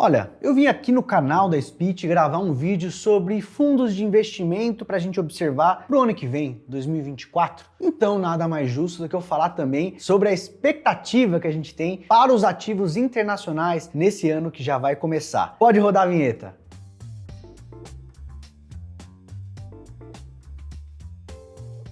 Olha, eu vim aqui no canal da Speech gravar um vídeo sobre fundos de investimento para a gente observar pro ano que vem, 2024. Então nada mais justo do que eu falar também sobre a expectativa que a gente tem para os ativos internacionais nesse ano que já vai começar. Pode rodar a vinheta.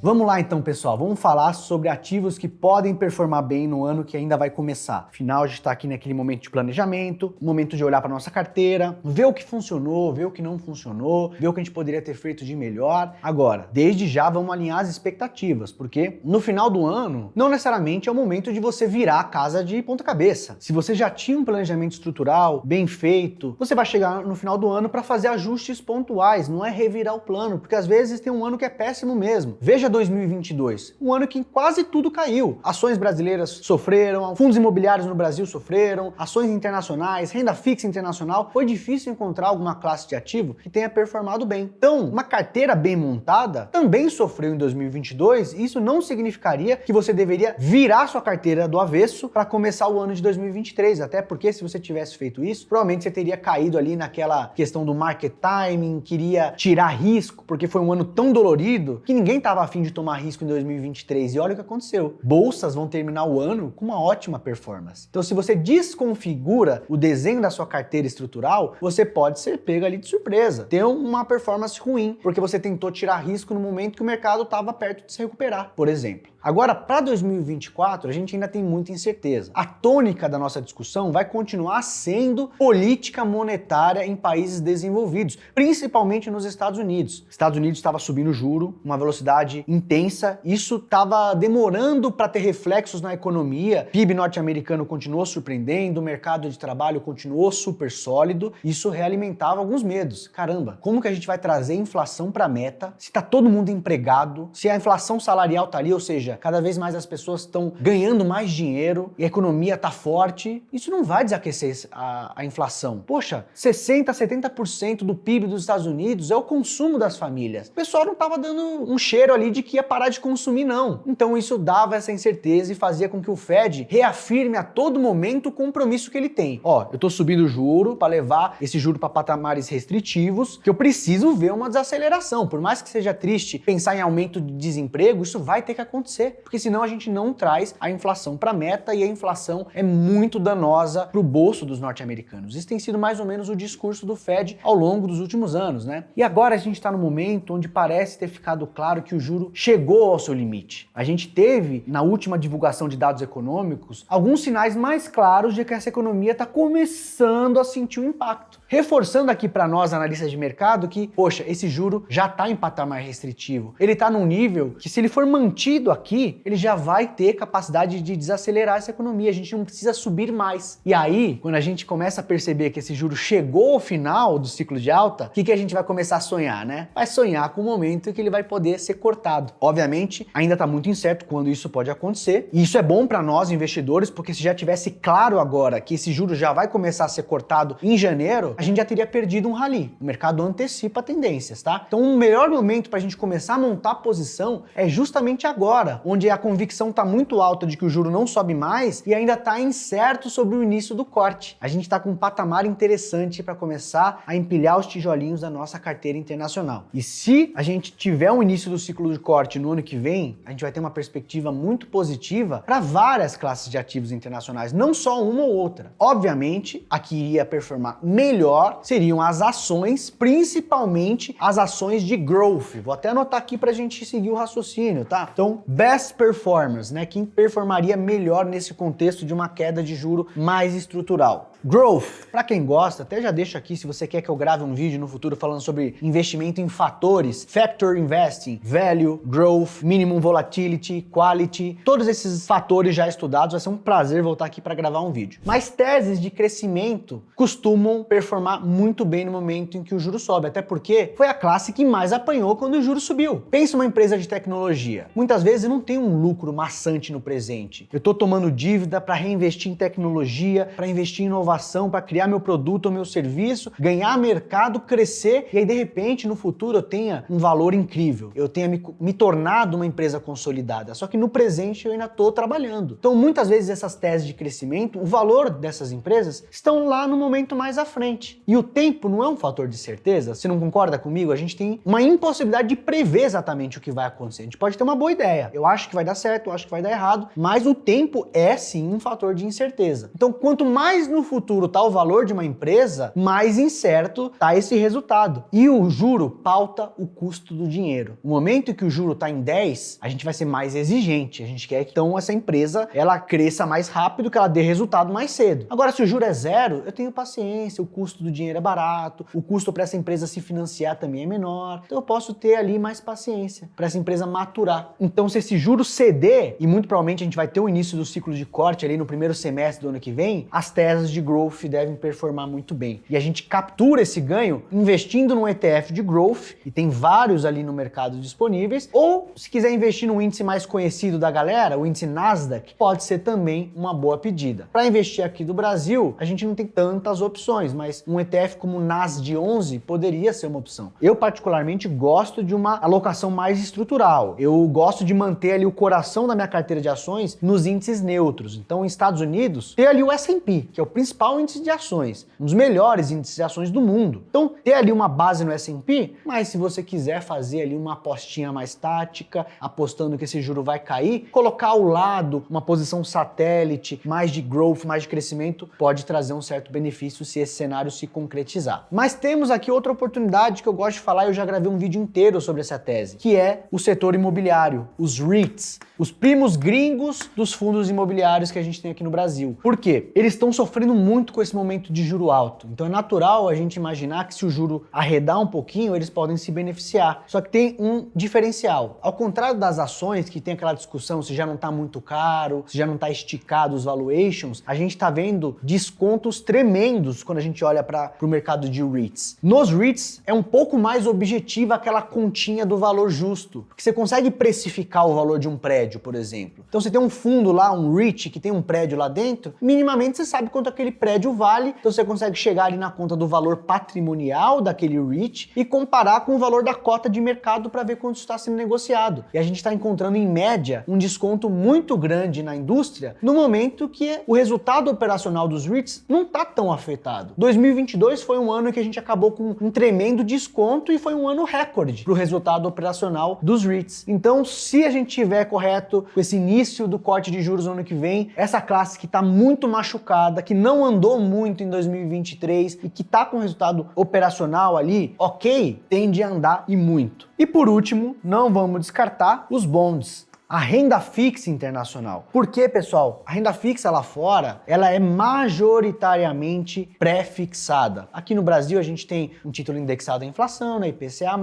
Vamos lá então, pessoal, vamos falar sobre ativos que podem performar bem no ano que ainda vai começar. Afinal, a gente está aqui naquele momento de planejamento, momento de olhar para nossa carteira, ver o que funcionou, ver o que não funcionou, ver o que a gente poderia ter feito de melhor. Agora, desde já vamos alinhar as expectativas, porque no final do ano, não necessariamente é o momento de você virar a casa de ponta cabeça. Se você já tinha um planejamento estrutural bem feito, você vai chegar no final do ano para fazer ajustes pontuais, não é revirar o plano, porque às vezes tem um ano que é péssimo mesmo. Veja 2022, um ano que quase tudo caiu. Ações brasileiras sofreram, fundos imobiliários no Brasil sofreram, ações internacionais, renda fixa internacional. Foi difícil encontrar alguma classe de ativo que tenha performado bem. Então, uma carteira bem montada também sofreu em 2022 e isso não significaria que você deveria virar sua carteira do avesso para começar o ano de 2023, até porque se você tivesse feito isso, provavelmente você teria caído ali naquela questão do market timing, queria tirar risco, porque foi um ano tão dolorido que ninguém estava afim de tomar risco em 2023 e olha o que aconteceu. Bolsas vão terminar o ano com uma ótima performance. Então, se você desconfigura o desenho da sua carteira estrutural, você pode ser pego ali de surpresa, ter uma performance ruim, porque você tentou tirar risco no momento que o mercado estava perto de se recuperar, por exemplo. Agora, para 2024, a gente ainda tem muita incerteza. A tônica da nossa discussão vai continuar sendo política monetária em países desenvolvidos, principalmente nos Estados Unidos. Estados Unidos estava subindo juro, uma velocidade intensa, isso estava demorando para ter reflexos na economia. PIB norte-americano continuou surpreendendo, o mercado de trabalho continuou super sólido, isso realimentava alguns medos. Caramba, como que a gente vai trazer inflação para a meta se está todo mundo empregado, se a inflação salarial está ali, ou seja, cada vez mais as pessoas estão ganhando mais dinheiro e a economia está forte, isso não vai desaquecer a inflação. Poxa, 60%, 70% do PIB dos Estados Unidos é o consumo das famílias. O pessoal não estava dando um cheiro ali de que ia parar de consumir, não. Então isso dava essa incerteza e fazia com que o Fed reafirme a todo momento o compromisso que ele tem. Ó, eu tô subindo o juro para levar esse juro para patamares restritivos, que eu preciso ver uma desaceleração. Por mais que seja triste pensar em aumento de desemprego, isso vai ter que acontecer, porque senão a gente não traz a inflação para a meta e a inflação é muito danosa para o bolso dos norte-americanos. Isso tem sido mais ou menos o discurso do Fed ao longo dos últimos anos, né? E agora a gente está no momento onde parece ter ficado claro que o juro chegou ao seu limite. A gente teve, na última divulgação de dados econômicos, alguns sinais mais claros de que essa economia está começando a sentir o impacto. Reforçando aqui para nós, analistas de mercado, que, poxa, esse juro já está em patamar restritivo. Ele está num nível que, se ele for mantido aqui, ele já vai ter capacidade de desacelerar essa economia. A gente não precisa subir mais. E aí, quando a gente começa a perceber que esse juro chegou ao final do ciclo de alta, o que a gente vai começar a sonhar, né? Vai sonhar com o momento em que ele vai poder ser cortado. Obviamente, ainda está muito incerto quando isso pode acontecer. E isso é bom para nós, investidores, porque se já tivesse claro agora que esse juro já vai começar a ser cortado em janeiro, a gente já teria perdido um rally. O mercado antecipa tendências, tá? Então, o melhor momento para a gente começar a montar a posição é justamente agora, onde a convicção está muito alta de que o juro não sobe mais e ainda está incerto sobre o início do corte. A gente está com um patamar interessante para começar a empilhar os tijolinhos da nossa carteira internacional. E se a gente tiver um início do ciclo de corte no ano que vem, a gente vai ter uma perspectiva muito positiva para várias classes de ativos internacionais, não só uma ou outra. Obviamente, a que iria performar melhor seriam as ações, principalmente as ações de growth. Vou até anotar aqui para a gente seguir o raciocínio, tá? Então, best performers, né? Quem performaria melhor nesse contexto de uma queda de juro mais estrutural. Growth, para quem gosta, até já deixo aqui se você quer que eu grave um vídeo no futuro falando sobre investimento em fatores, factor investing, value, growth, minimum volatility, quality, todos esses fatores já estudados, vai ser um prazer voltar aqui para gravar um vídeo. Mas teses de crescimento costumam performar muito bem no momento em que o juro sobe, até porque foi a classe que mais apanhou quando o juro subiu. Pensa uma empresa de tecnologia. Muitas vezes eu não tenho um lucro maçante no presente. Eu estou tomando dívida para reinvestir em tecnologia, para investir em inovação inovação, para criar meu produto ou meu serviço, ganhar mercado, crescer e aí de repente no futuro eu tenha um valor incrível, eu tenha me tornado uma empresa consolidada, só que no presente eu ainda estou trabalhando. Então muitas vezes essas teses de crescimento, o valor dessas empresas estão lá no momento mais à frente. E o tempo não é um fator de certeza, você não concorda comigo? A gente tem uma impossibilidade de prever exatamente o que vai acontecer. A gente pode ter uma boa ideia, eu acho que vai dar certo, eu acho que vai dar errado, mas o tempo é sim um fator de incerteza. Então quanto mais no futuro está o valor de uma empresa, mais incerto está esse resultado. E o juro pauta o custo do dinheiro. No momento em que o juro está em 10, a gente vai ser mais exigente. A gente quer que então essa empresa ela cresça mais rápido, que ela dê resultado mais cedo. Agora, se o juro é 0, eu tenho paciência, o custo do dinheiro é barato, o custo para essa empresa se financiar também é menor. Então eu posso ter ali mais paciência para essa empresa maturar. Então, se esse juro ceder, e muito provavelmente a gente vai ter o início do ciclo de corte ali no primeiro semestre do ano que vem, as teses de growth devem performar muito bem. E a gente captura esse ganho investindo num ETF de growth, e tem vários ali no mercado disponíveis, ou se quiser investir num índice mais conhecido da galera, o índice Nasdaq, pode ser também uma boa pedida. Para investir aqui do Brasil, a gente não tem tantas opções, mas um ETF como o NASD11 poderia ser uma opção. Eu particularmente gosto de uma alocação mais estrutural. Eu gosto de manter ali o coração da minha carteira de ações nos índices neutros. Então, nos Estados Unidos, ter ali o S&P, que é o principal índice de ações, um dos melhores índices de ações do mundo. Então, ter ali uma base no S&P, mas se você quiser fazer ali uma apostinha mais tática, apostando que esse juro vai cair, colocar ao lado uma posição satélite, mais de growth, mais de crescimento, pode trazer um certo benefício se esse cenário se concretizar. Mas temos aqui outra oportunidade que eu gosto de falar, eu já gravei um vídeo inteiro sobre essa tese, que é o setor imobiliário, os REITs, os primos gringos dos fundos imobiliários que a gente tem aqui no Brasil. Por quê? Eles estão sofrendo muito com esse momento de juro alto. Então é natural a gente imaginar que se o juro arredar um pouquinho, eles podem se beneficiar. Só que tem um diferencial. Ao contrário das ações, que tem aquela discussão se já não está muito caro, se já não está esticado os valuations, a gente está vendo descontos tremendos quando a gente olha para o mercado de REITs. Nos REITs é um pouco mais objetiva aquela continha do valor justo, porque você consegue precificar o valor de um prédio, por exemplo. Então você tem um fundo lá, um REIT, que tem um prédio lá dentro, minimamente você sabe quanto aquele prédio vale, então você consegue chegar ali na conta do valor patrimonial daquele REIT e comparar com o valor da cota de mercado para ver quanto está sendo negociado. E a gente está encontrando, em média, um desconto muito grande na indústria no momento que o resultado operacional dos REITs não está tão afetado. 2022 foi um ano em que a gente acabou com um tremendo desconto e foi um ano recorde para o resultado operacional dos REITs. Então, se a gente tiver correto com esse início do corte de juros no ano que vem, essa classe que está muito machucada, que não andou muito em 2023 e que está com resultado operacional ali, ok, tende a andar e muito. E por último, não vamos descartar os bonds. A renda fixa internacional. Por quê, pessoal? A renda fixa lá fora, ela é majoritariamente pré-fixada. Aqui no Brasil a gente tem um título indexado à inflação, né, IPCA+.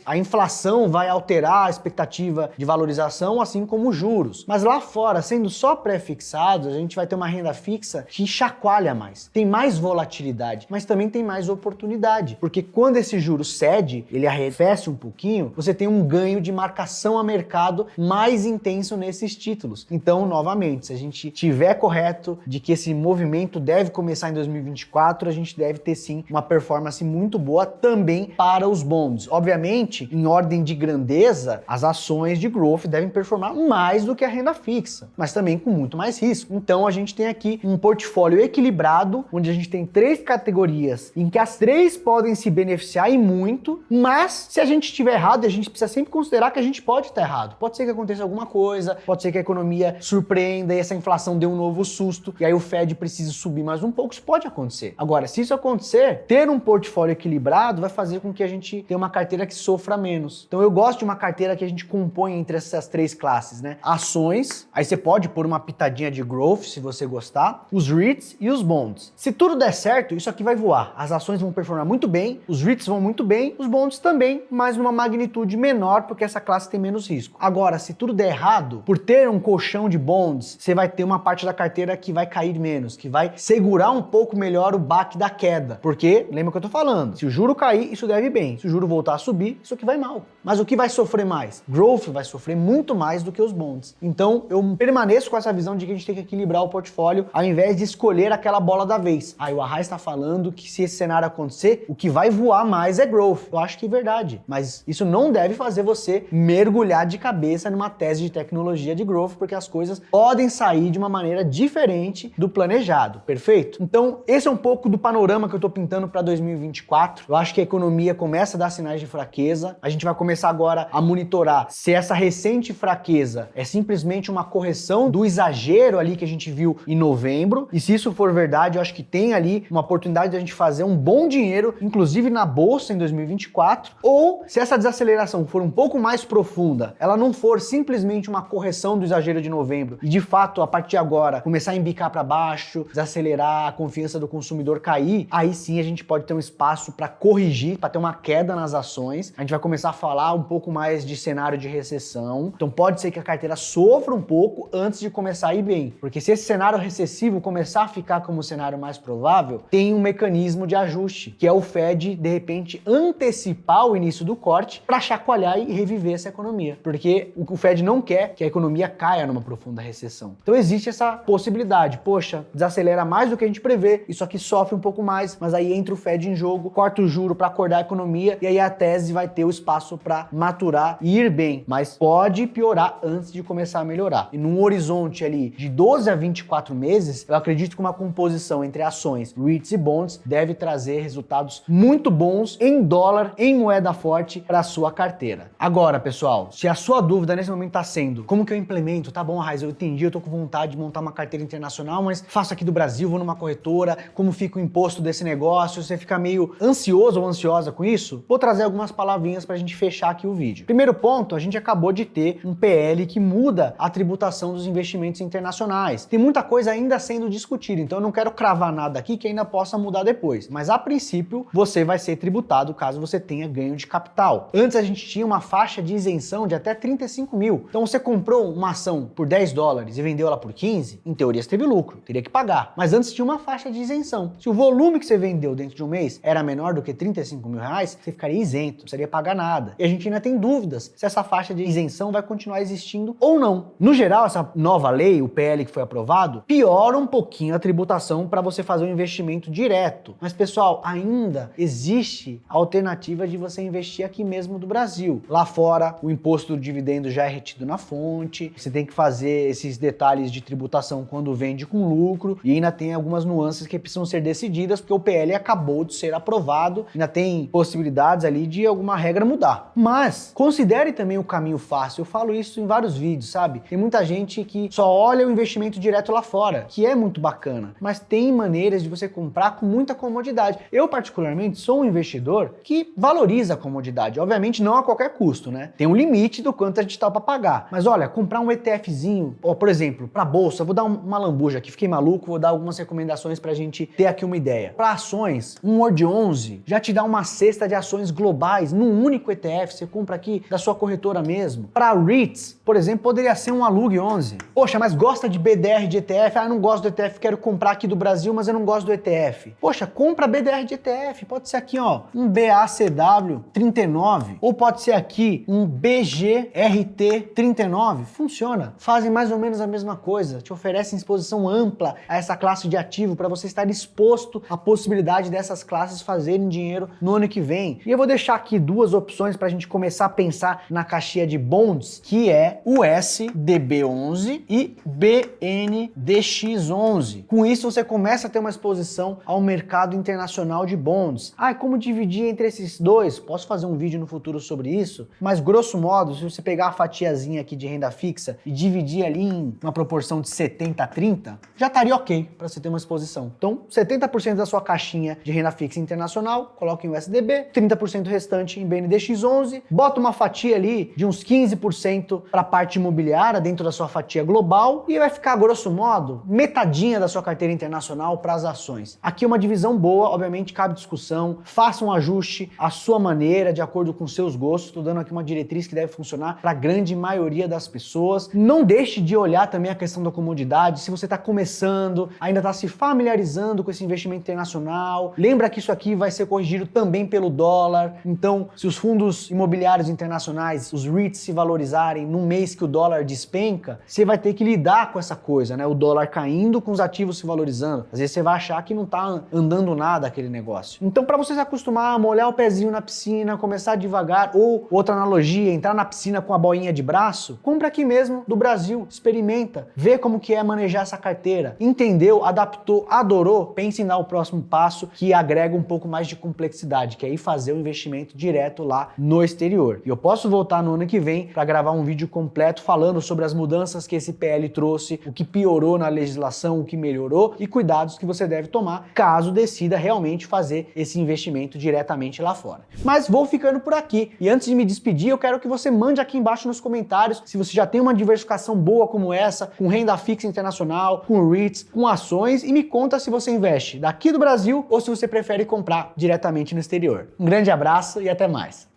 A inflação vai alterar a expectativa de valorização, assim como os juros. Mas lá fora, sendo só pré-fixados, a gente vai ter uma renda fixa que chacoalha mais. Tem mais volatilidade, mas também tem mais oportunidade. Porque quando esse juro cede, ele arrefece um pouquinho, você tem um ganho de marcação a mercado mais intenso nesses títulos. Então, novamente, se a gente tiver correto de que esse movimento deve começar em 2024, a gente deve ter sim uma performance muito boa também para os bonds. Obviamente, em ordem de grandeza, as ações de growth devem performar mais do que a renda fixa, mas também com muito mais risco. Então, a gente tem aqui um portfólio equilibrado, onde a gente tem 3 categorias em que as 3 podem se beneficiar e muito, mas se a gente estiver errado, a gente precisa sempre considerar que a gente pode estar errado. Pode ser que aconteça alguma coisa, pode ser que a economia surpreenda e essa inflação dê um novo susto e aí o Fed precise subir mais um pouco, isso pode acontecer. Agora, se isso acontecer, ter um portfólio equilibrado vai fazer com que a gente tenha uma carteira que sofra menos. Então eu gosto de uma carteira que a gente compõe entre essas 3 classes, né? Ações, aí você pode pôr uma pitadinha de growth se você gostar, os REITs e os bonds. Se tudo der certo, isso aqui vai voar. As ações vão performar muito bem, os REITs vão muito bem, os bonds também, mas numa magnitude menor porque essa classe tem menos risco. Agora, se tudo der errado, por ter um colchão de bonds, você vai ter uma parte da carteira que vai cair menos, que vai segurar um pouco melhor o baque da queda. Porque, lembra o que eu tô falando, se o juro cair, isso deve bem. Se o juro voltar a subir, isso aqui vai mal. Mas o que vai sofrer mais? Growth vai sofrer muito mais do que os bonds. Então, eu permaneço com essa visão de que a gente tem que equilibrar o portfólio ao invés de escolher aquela bola da vez. Aí o Arraes está falando que se esse cenário acontecer, o que vai voar mais é growth. Eu acho que é verdade. Mas isso não deve fazer você mergulhar de cabeça numa tese de tecnologia de growth, porque as coisas podem sair de uma maneira diferente do planejado, perfeito? Então, esse é um pouco do panorama que eu tô pintando para 2024. Eu acho que a economia começa a dar sinais de fraqueza. A gente vai começar agora a monitorar se essa recente fraqueza é simplesmente uma correção do exagero ali que a gente viu em novembro. E se isso for verdade, eu acho que tem ali uma oportunidade de a gente fazer um bom dinheiro, inclusive na bolsa em 2024. Ou se essa desaceleração for um pouco mais profunda, ela não for simplesmente uma correção do exagero de novembro e de fato, a partir de agora, começar a embicar para baixo, desacelerar, a confiança do consumidor cair, aí sim a gente pode ter um espaço para corrigir, para ter uma queda nas ações. A gente vai começar a falar um pouco mais de cenário de recessão. Então pode ser que a carteira sofra um pouco antes de começar a ir bem. Porque se esse cenário recessivo começar a ficar como o cenário mais provável, tem um mecanismo de ajuste, que é o Fed, de repente, antecipar o início do corte para chacoalhar e reviver essa economia. Porque o Fed não quer que a economia caia numa profunda recessão. Então existe essa possibilidade. Poxa, desacelera mais do que a gente prevê, isso aqui sofre um pouco mais, mas aí entra o Fed em jogo, corta o juro para acordar a economia e aí a tese vai ter o espaço para maturar e ir bem. Mas pode piorar antes de começar a melhorar. E num horizonte ali de 12 a 24 meses, eu acredito que uma composição entre ações, REITs e bonds deve trazer resultados muito bons em dólar, em moeda forte para a sua carteira. Agora, pessoal, se a sua dúvida nesse momento está sendo como que eu implemento? Tá bom, Arraes, eu entendi, eu tô com vontade de montar uma carteira internacional, mas faço aqui do Brasil, vou numa corretora, como fica o imposto desse negócio? Você fica meio ansioso ou ansiosa com isso? Vou trazer algumas palavrinhas pra gente fechar aqui o vídeo. Primeiro ponto, a gente acabou de ter um PL que muda a tributação dos investimentos internacionais. Tem muita coisa ainda sendo discutida, então eu não quero cravar nada aqui que ainda possa mudar depois. Mas a princípio, você vai ser tributado caso você tenha ganho de capital. Antes a gente tinha uma faixa de isenção de até 35 mil. Então você comprou uma ação por 10 dólares e vendeu ela por 15, em teoria você teve lucro, teria que pagar. Mas antes tinha uma faixa de isenção. Se o volume que você vendeu dentro de um mês era menor do que 35 mil reais, você ficaria isento, não precisaria pagar nada. E a gente ainda tem dúvidas se essa faixa de isenção vai continuar existindo ou não. No geral, essa nova lei, o PL que foi aprovado, piora um pouquinho a tributação para você fazer um investimento direto. Mas, pessoal, ainda existe a alternativa de você investir aqui mesmo do Brasil. Lá fora, o imposto do dividendo já é retido na fonte, você tem que fazer esses detalhes de tributação quando vende com lucro e ainda tem algumas nuances que precisam ser decididas porque o PL acabou de ser aprovado, ainda tem possibilidades ali de alguma regra mudar. Mas considere também o caminho fácil, eu falo isso em vários vídeos, sabe? Tem muita gente que só olha o investimento direto lá fora, que é muito bacana, mas tem maneiras de você comprar com muita comodidade. Eu particularmente sou um investidor que valoriza a comodidade, obviamente não a qualquer custo, né? Tem um limite do quanto a gente tá para pagar. Mas olha, comprar um ETFzinho, ó, por exemplo, para bolsa, vou dar uma lambuja aqui, fiquei maluco, vou dar algumas recomendações pra gente ter aqui uma ideia. Para ações, um Word 11 já te dá uma cesta de ações globais num único ETF, você compra aqui da sua corretora mesmo. Para REITs, por exemplo, poderia ser um Alug 11. Poxa, mas gosta de BDR de ETF? Ah, eu não gosto do ETF, quero comprar aqui do Brasil, mas eu não gosto do ETF. Poxa, compra BDR de ETF, pode ser aqui, ó, um BACW 39, ou pode ser aqui um BGRT 39, funciona. Fazem mais ou menos a mesma coisa, te oferecem exposição ampla a essa classe de ativo para você estar exposto à possibilidade dessas classes fazerem dinheiro no ano que vem. E eu vou deixar aqui duas opções para a gente começar a pensar na caixinha de bonds, que é o SDB11 e BNDX11. Com isso você começa a ter uma exposição ao mercado internacional de bonds. Ah, como dividir entre esses dois? Posso fazer um vídeo no futuro sobre isso, mas grosso modo, se você pegar a fatiazinha aqui de renda fixa e dividir ali em uma proporção de 70 a 30, já estaria ok para você ter uma exposição. Então, 70% da sua caixinha de renda fixa internacional, coloca em USDB, 30% restante em BNDX11, bota uma fatia ali de uns 15% para a parte imobiliária dentro da sua fatia global e vai ficar, grosso modo, metadinha da sua carteira internacional para as ações. Aqui uma divisão boa, obviamente cabe discussão, faça um ajuste à sua maneira, de acordo com seus gostos. Estou dando aqui uma diretriz que deve funcionar para a grande maioria maioria das pessoas. Não deixe de olhar também a questão da comodidade. Se você está começando, ainda está se familiarizando com esse investimento internacional, lembra que isso aqui vai ser corrigido também pelo dólar. Então, se os fundos imobiliários internacionais, os REITs, se valorizarem no mês que o dólar despenca, você vai ter que lidar com essa coisa, né? O dólar caindo com os ativos se valorizando. Às vezes você vai achar que não está andando nada aquele negócio. Então, para você se acostumar a molhar o pezinho na piscina, começar devagar, ou outra analogia, entrar na piscina com a boinha de braço, compra aqui mesmo do Brasil, experimenta, vê como que é manejar essa carteira. Entendeu, adaptou, adorou, pense em dar o próximo passo que agrega um pouco mais de complexidade, que é ir fazer o investimento direto lá no exterior. E eu posso voltar no ano que vem para gravar um vídeo completo falando sobre as mudanças que esse PL trouxe, o que piorou na legislação, o que melhorou e cuidados que você deve tomar caso decida realmente fazer esse investimento diretamente lá fora. Mas vou ficando por aqui e antes de me despedir, eu quero que você mande aqui embaixo nos comentários se você já tem uma diversificação boa como essa, com renda fixa internacional, com REITs, com ações e me conta se você investe daqui do Brasil ou se você prefere comprar diretamente no exterior. Um grande abraço e até mais!